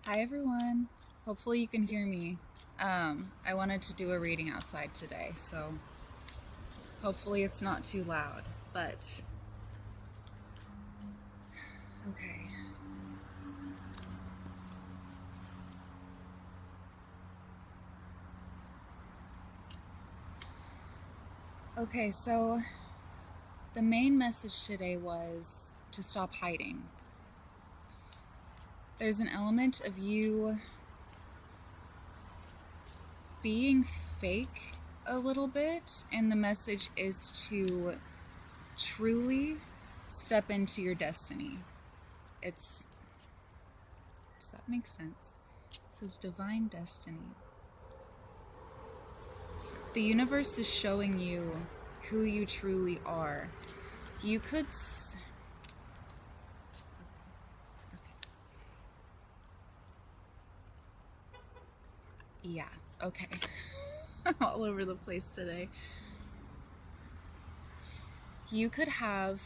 Hi everyone. Hopefully you can hear me. I wanted to do a reading outside today, so hopefully it's not too loud, but okay. Okay, so the main message today was to stop hiding. There's an element of you being fake a little bit, and the message is to truly step into your destiny. Does that make sense? It says divine destiny. The universe is showing you who you truly are. You could yeah, okay. I'm all over the place today. You could have,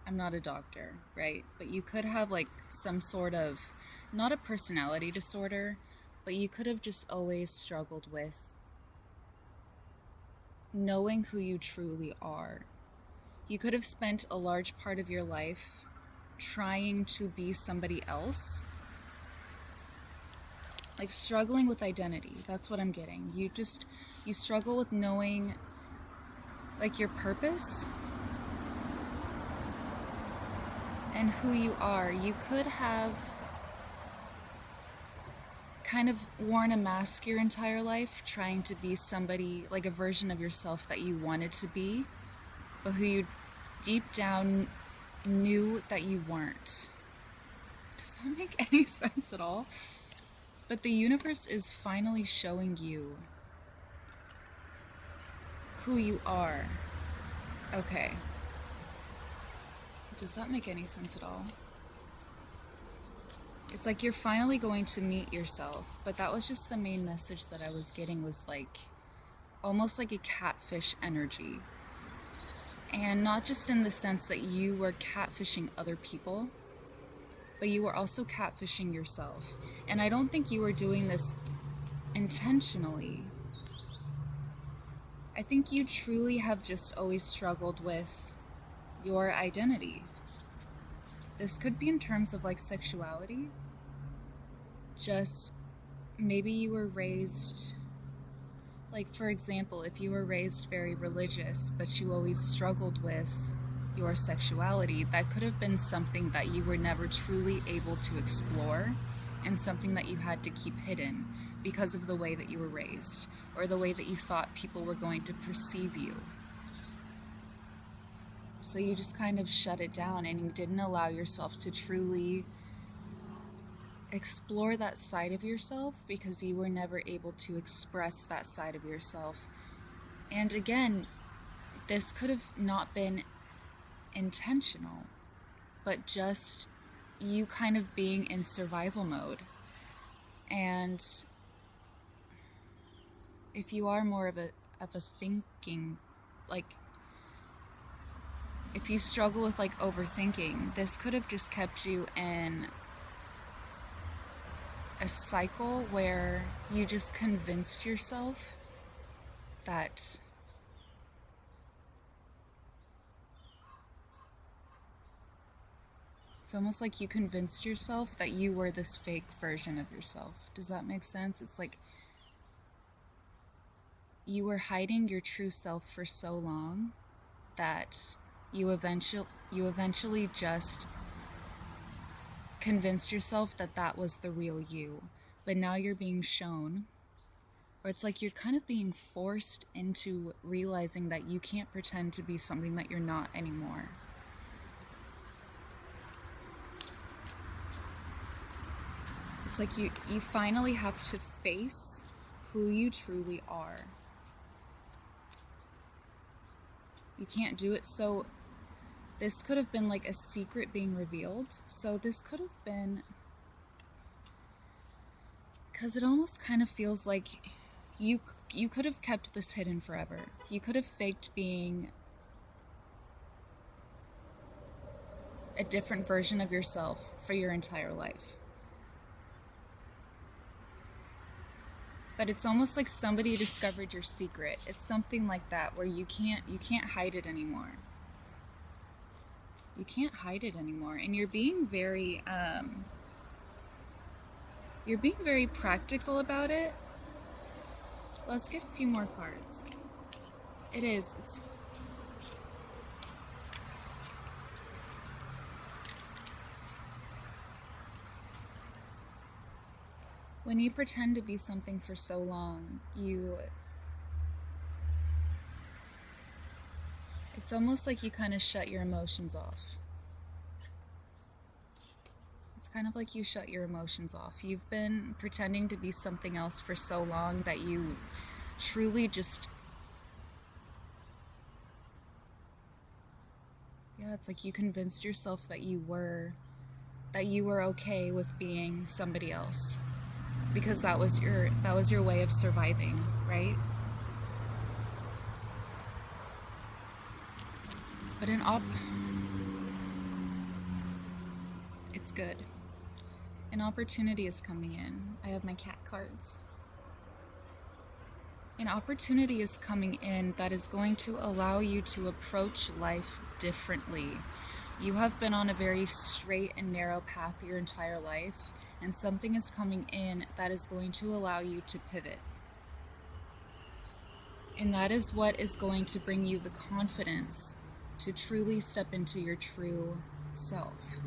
I'm not a doctor, right? But you could have like some sort of, not a personality disorder, but you could have just always struggled with knowing who you truly are. You could have spent a large part of your life trying to be somebody else, like struggling with identity. That's what I'm getting. You struggle with knowing like your purpose and who you are. You could have kind of worn a mask your entire life, trying to be somebody, like a version of yourself that you wanted to be, but who you deep down knew that you weren't. Does that make any sense at all? But the universe is finally showing you who you are. Okay. Does that make any sense at all? It's like you're finally going to meet yourself, but that was just the main message that I was getting, was like almost like a catfish energy. And not just in the sense that you were catfishing other people, but you were also catfishing yourself. And I don't think you were doing this intentionally. I think you truly have just always struggled with your identity. This could be in terms of like sexuality. Just maybe you were raised, like for example, if you were raised very religious, but you always struggled with your sexuality, that could have been something that you were never truly able to explore, and something that you had to keep hidden because of the way that you were raised, or the way that you thought people were going to perceive you. So you just kind of shut it down, and you didn't allow yourself to truly explore that side of yourself because you were never able to express that side of yourself. And again, this could have not been intentional, but just you kind of being in survival mode. And if you are more of a thinking, like if you struggle with like overthinking, this could have just kept you in a cycle where you just convinced yourself that it's almost like you convinced yourself that you were this fake version of yourself. Does that make sense? It's like you were hiding your true self for so long that you eventually just convinced yourself that that was the real you. But now you're being shown, or it's like you're kind of being forced into realizing that you can't pretend to be something that you're not anymore. It's like you finally have to face who you truly are. You can't do it. So this could have been like a secret being revealed. So this could have been, because it almost kind of feels like you could have kept this hidden forever. You could have faked being a different version of yourself for your entire life. But it's almost like somebody discovered your secret. It's something like that, where you can't hide it anymore. You can't hide it anymore, and you're being very practical about it. Let's get a few more cards. It's when you pretend to be something for so long, it's almost like you kind of shut your emotions off. It's kind of like you shut your emotions off. You've been pretending to be something else for so long that you truly just... Yeah, it's like you convinced yourself that you were okay with being somebody else, because that was your way of surviving, right? But it's good. An opportunity is coming in. I have my cat cards. An opportunity is coming in that is going to allow you to approach life differently. You have been on a very straight and narrow path your entire life, and something is coming in that is going to allow you to pivot. And that is what is going to bring you the confidence to truly step into your true self.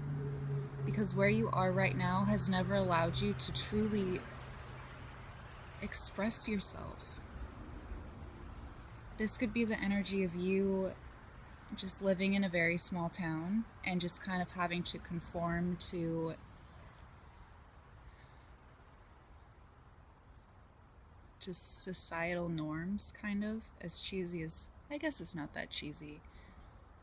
Because where you are right now has never allowed you to truly express yourself. This could be the energy of you just living in a very small town and just kind of having to conform to societal norms, kind of. As cheesy as... I guess it's not that cheesy.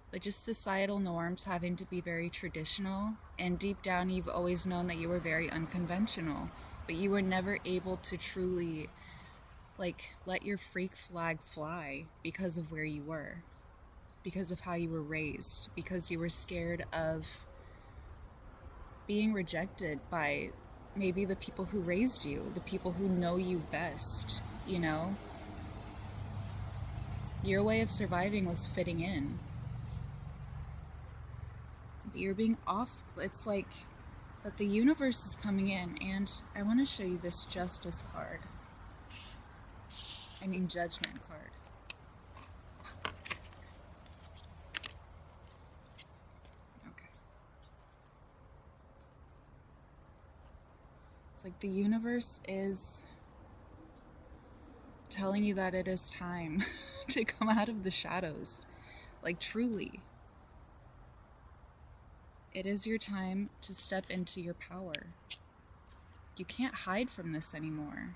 But just societal norms, having to be very traditional. And deep down, you've always known that you were very unconventional. But you were never able to truly, let your freak flag fly because of where you were. Because of how you were raised. Because you were scared of being rejected by maybe the people who raised you, the people who know you best, you know? Your way of surviving was fitting in. But you're being off. It's like that the universe is coming in, and I want to show you this Justice card. Judgment card. Okay. It's like the universe is telling you that it is time to come out of the shadows. Like, truly. It is your time to step into your power. You can't hide from this anymore.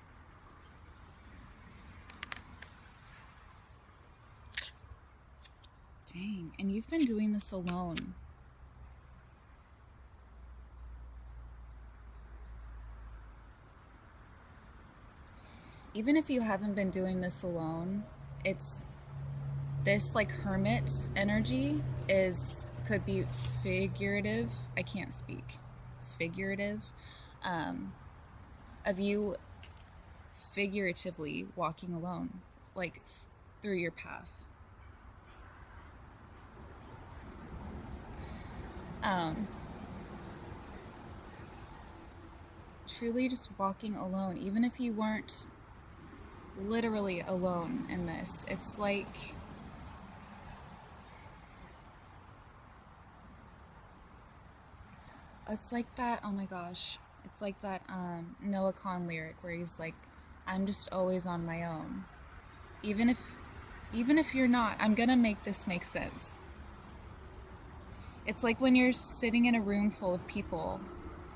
Dang, and you've been doing this alone. Even if you haven't been doing this alone, it's this hermit energy could be figurative. I can't speak. Figurative. Of you figuratively walking alone, through your path. Truly just walking alone, even if you weren't literally alone in this. It's like that, oh my gosh, it's like that Noah Kahn lyric where he's like, I'm just always on my own. Even if you're not, I'm gonna make this make sense. It's like when you're sitting in a room full of people,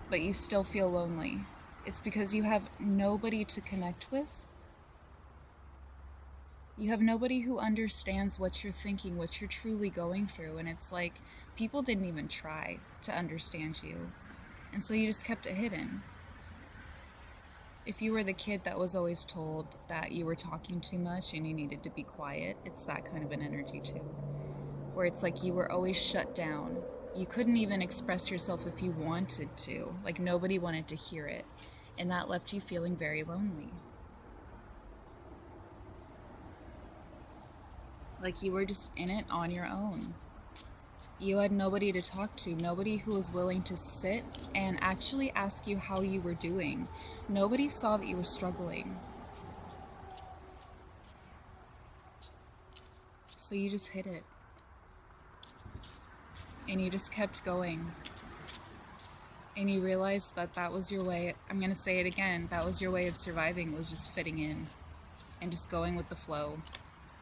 but you still feel lonely. It's because you have nobody to connect with. You have nobody who understands what you're thinking, what you're truly going through, and it's like people didn't even try to understand you, and so you just kept it hidden. If you were the kid that was always told that you were talking too much and you needed to be quiet, it's that kind of an energy too, where it's like you were always shut down. You couldn't even express yourself if you wanted to, nobody wanted to hear it, and that left you feeling very lonely. Like you were just in it on your own. You had nobody to talk to, nobody who was willing to sit and actually ask you how you were doing. Nobody saw that you were struggling. So you just hid it. And you just kept going. And you realized that that was your way, I'm going to say it again, that was your way of surviving, was just fitting in. And just going with the flow.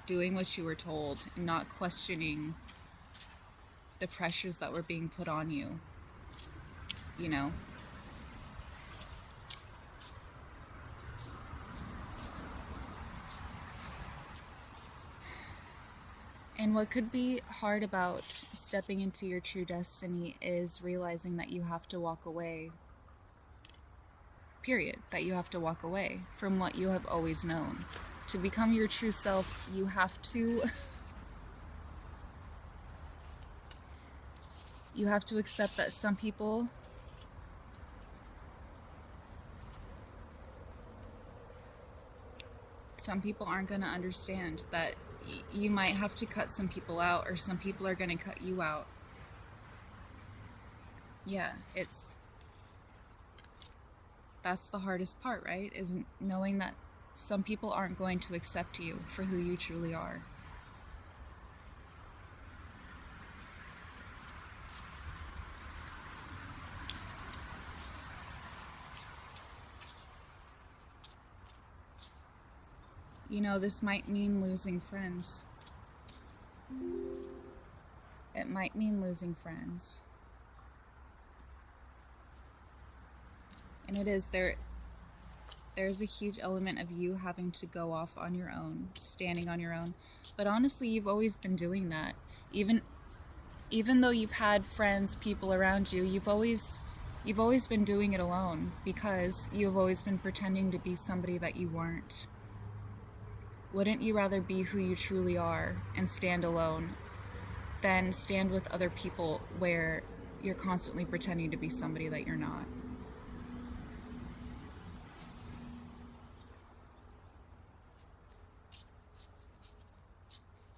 Doing what you were told. And not questioning the pressures that were being put on you. You know? And what could be hard about stepping into your true destiny is realizing that you have to walk away. Period. That you have to walk away from what you have always known. To become your true self, you have to you have to accept that some people aren't going to understand, that you might have to cut some people out, or some people are going to cut you out. Yeah, that's the hardest part, right? Is knowing that some people aren't going to accept you for who you truly are. You know, this might mean losing friends. It might mean losing friends. And it is there's a huge element of you having to go off on your own, standing on your own. But honestly, you've always been doing that. Even though you've had friends, people around you, you've always been doing it alone, because you've always been pretending to be somebody that you weren't. Wouldn't you rather be who you truly are and stand alone than stand with other people where you're constantly pretending to be somebody that you're not?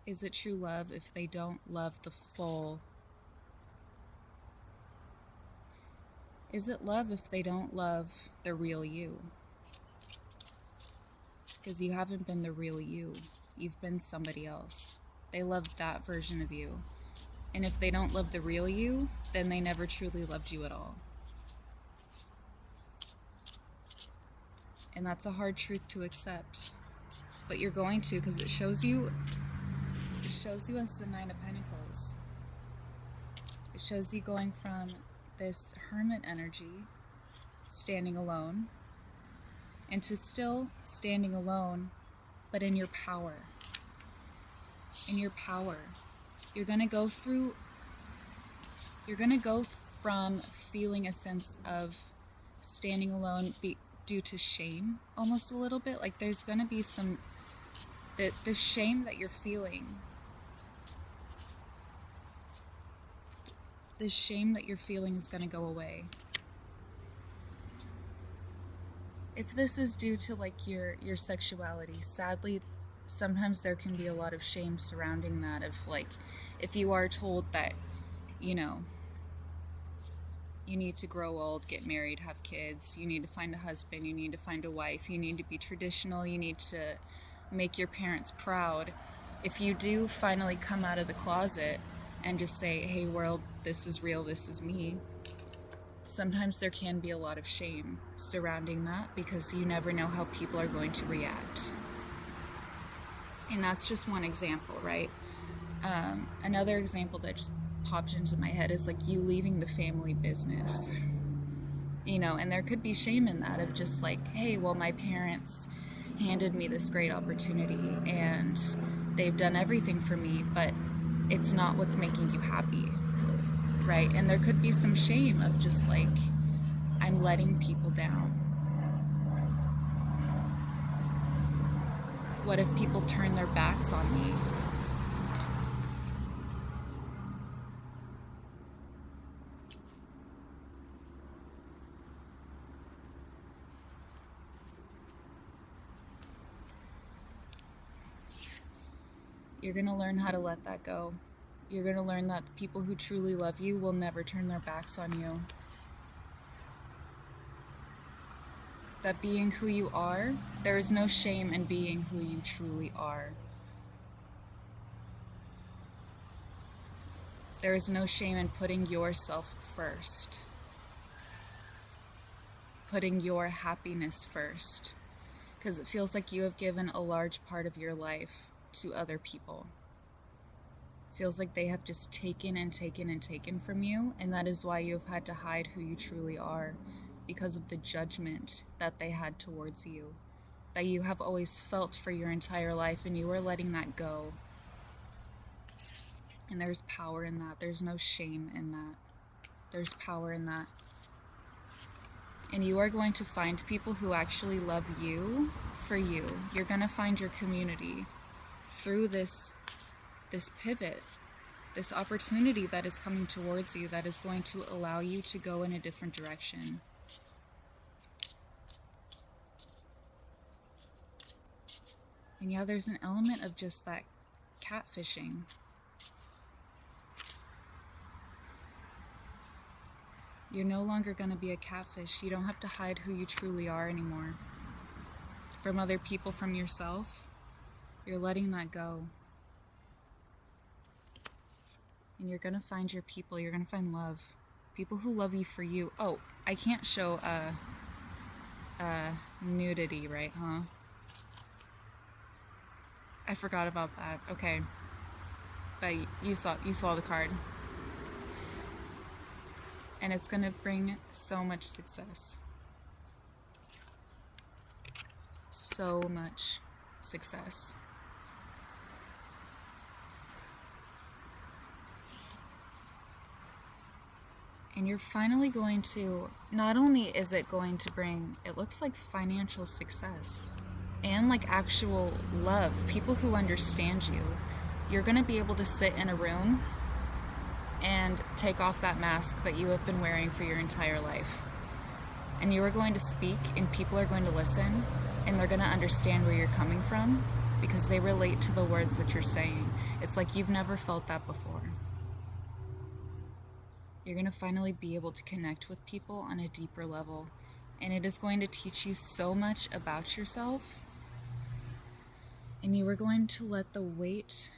Is it true love if they don't love the full? Is it love if they don't love the real you? Because you haven't been the real you. You've been somebody else. They loved that version of you. And if they don't love the real you, then they never truly loved you at all. And that's a hard truth to accept. But you're going to, because it shows you as the Nine of Pentacles. It shows you going from this hermit energy, standing alone, into still standing alone, but in your power. In your power. You're going to go from feeling a sense of standing alone due to shame, almost a little bit. Like there's going to be some, the shame that you're feeling, the shame that you're feeling is going to go away. If this is due to like your sexuality, sadly, sometimes there can be a lot of shame surrounding that. Of like, if you are told that, you know, you need to grow old, get married, have kids, you need to find a husband, you need to find a wife, you need to be traditional, you need to make your parents proud. If you do finally come out of the closet and just say, hey world, this is real, this is me, sometimes there can be a lot of shame surrounding that, because you never know how people are going to react. And that's just one example, right? Another example that just popped into my head is like you leaving the family business. You know, and there could be shame in that, of just like, hey, well, my parents handed me this great opportunity and they've done everything for me, but it's not what's making you happy, right? And there could be some shame of just like, I'm letting people down. What if people turn their backs on me? You're going to learn how to let that go. You're going to learn that people who truly love you will never turn their backs on you. That being who you are, there is no shame in being who you truly are. There is no shame in putting yourself first. Putting your happiness first. Because it feels like you have given a large part of your life to other people. It feels like they have just taken and taken and taken from you, and that is why you have had to hide who you truly are, because of the judgment that they had towards you, that you have always felt for your entire life, and you are letting that go. And there's power in that. There's no shame in that. There's power in that. And you are going to find people who actually love you for you. You're going to find your community through this pivot, this opportunity that is coming towards you, that is going to allow you to go in a different direction. And yeah, there's an element of just that catfishing. You're no longer going to be a catfish. You don't have to hide who you truly are anymore. From other people, from yourself, you're letting that go. And you're going to find your people. You're going to find love. People who love you for you. Oh, I can't show nudity, right, huh? I forgot about that. Okay. But you saw the card. And it's going to bring so much success. So much success. And you're finally going to, not only is it going to bring, it looks like financial success and like actual love, people who understand you. You're going to be able to sit in a room and take off that mask that you have been wearing for your entire life. And you are going to speak, and people are going to listen, and they're going to understand where you're coming from because they relate to the words that you're saying. It's like you've never felt that before. You're going to finally be able to connect with people on a deeper level, and it is going to teach you so much about yourself. And you are going to let the weight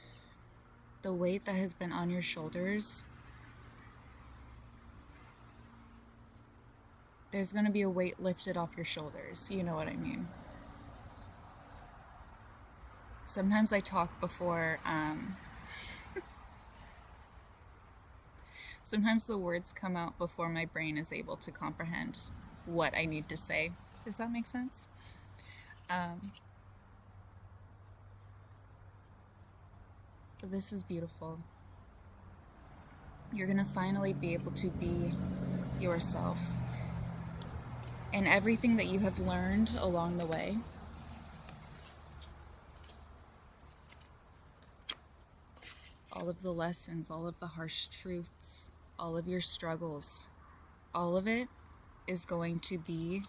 that has been on your shoulders, there's going to be a weight lifted off your shoulders. You know what I mean. Sometimes I talk before, sometimes the words come out before my brain is able to comprehend what I need to say. Does that make sense? But this is beautiful. You're going to finally be able to be yourself. And everything that you have learned along the way, all of the lessons, all of the harsh truths, all of your struggles, all of it is going to be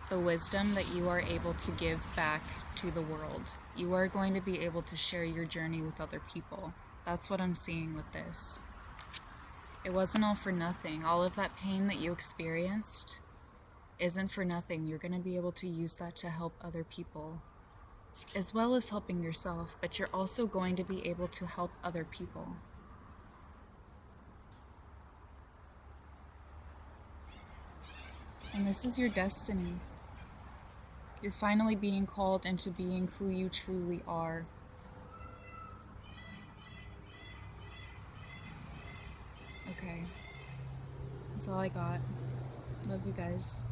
the wisdom that you are able to give back to the world. You are going to be able to share your journey with other people. That's what I'm seeing with this. It wasn't all for nothing. All of that pain that you experienced isn't for nothing. You're going to be able to use that to help other people, as well as helping yourself, but you're also going to be able to help other people. And this is your destiny. You're finally being called into being who you truly are. Okay. That's all I got. Love you guys.